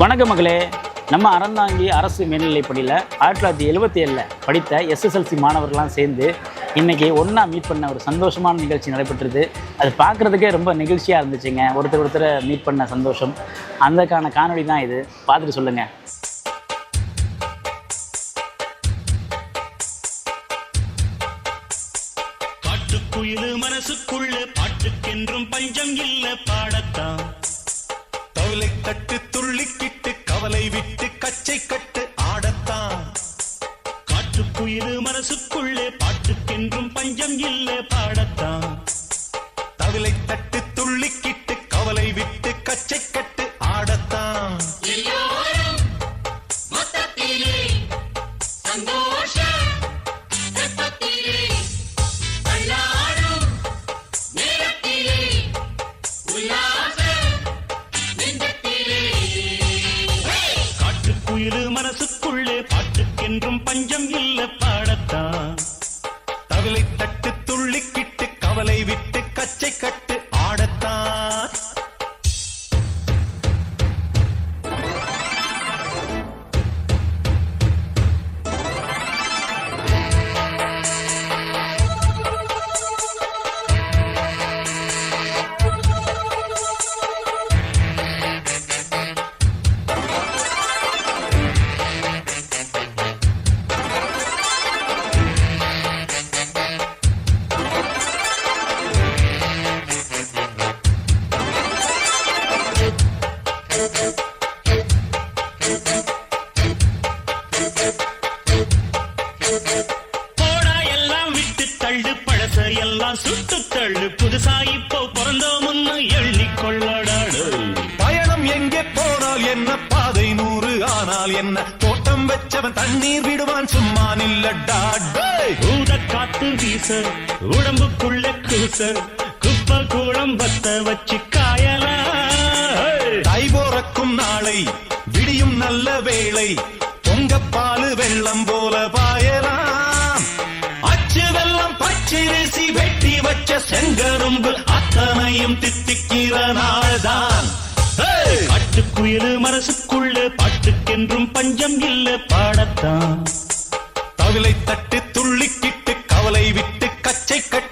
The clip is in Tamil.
வணக்க மகளே. நம்ம அறந்தாங்கி அரசு மேல்நிலைப்பள்ளியில் 1977 படித்த எஸ்எஸ்எல்சி மாணவர்கள்லாம் சேர்ந்து இன்றைக்கி ஒன்றா மீட் பண்ண ஒரு சந்தோஷமான நிகழ்ச்சி நடைபெற்றது. அது பார்க்குறதுக்கே ரொம்ப நிகழ்ச்சியாக இருந்துச்சுங்க. ஒருத்தர் மீட் பண்ண சந்தோஷம், அதுக்கான காணொளி தான் இது. பார்த்துட்டு சொல்லுங்கள். காட்டுக்குயிலு மனசுக்குள்ள பாட்டுக்கென்றும் பஞ்சம் இல்ல பாடத்தான். தவளை தட்டு துள்ளிக்கிட்டு கவலை விட்டு கச்சை கட்டு ஆடத்தான். காட்டுக்குயிலு மனசுக்குள்ளே பாட்டுக்கென்றும் பஞ்சம் இல்ல பாடத்தான். தவளை தட்டு துள்ளிக்கிட்டு கவலை விட்டு கச்சை கட்டு ஆடத்தான். காட்டுக்குயிலு மனசுக்குள்ளே பாட்டுக்கென்றும் பஞ்சம் இல்ல பாடத்தான். தவளை தட்டு துள்ளிக்கிட்டு கவலை விட்டு கச்சை கட்டு ஆடத்தான். போடா எல்லாம் விட்டு தள்ளு, பழச எல்லாம் சுட்டு தள்ளு, புதுசா இப்போ பிறந்தோம்னு எண்ணிக்கொள்ளடாடு. பயணம் எங்கே போனால் என்ன, பாதை 100 ஆனால் என்ன, தோட்டம் வச்சவன் தண்ணீர் விடுவான் சும்மா நில்லடாடு. ஊத காத்து வீச உடம்புக்குள்ள கூச, குப்பை கூடம் பத்த வச்சு காயலா. தை போறக்கும் நாளை விடியும் நல்ல வேளை, பொங்கப்பாலு வெள்ளம் போல பாயலாம். அச்சு வெள்ளம் பச்சரிசி வெட்டி வச்ச செங்கரும்பு அத்தனையும் தித்திக்கிற நாள்தான். காட்டுக்குயிலு மனசுக்குள்ள பாட்டுக்கென்றும் பஞ்சம் இல்ல பாடத்தான். தவிலை தட்டு துள்ளிக்கிட்டு கவலை விட்டு கச்சை கட்டு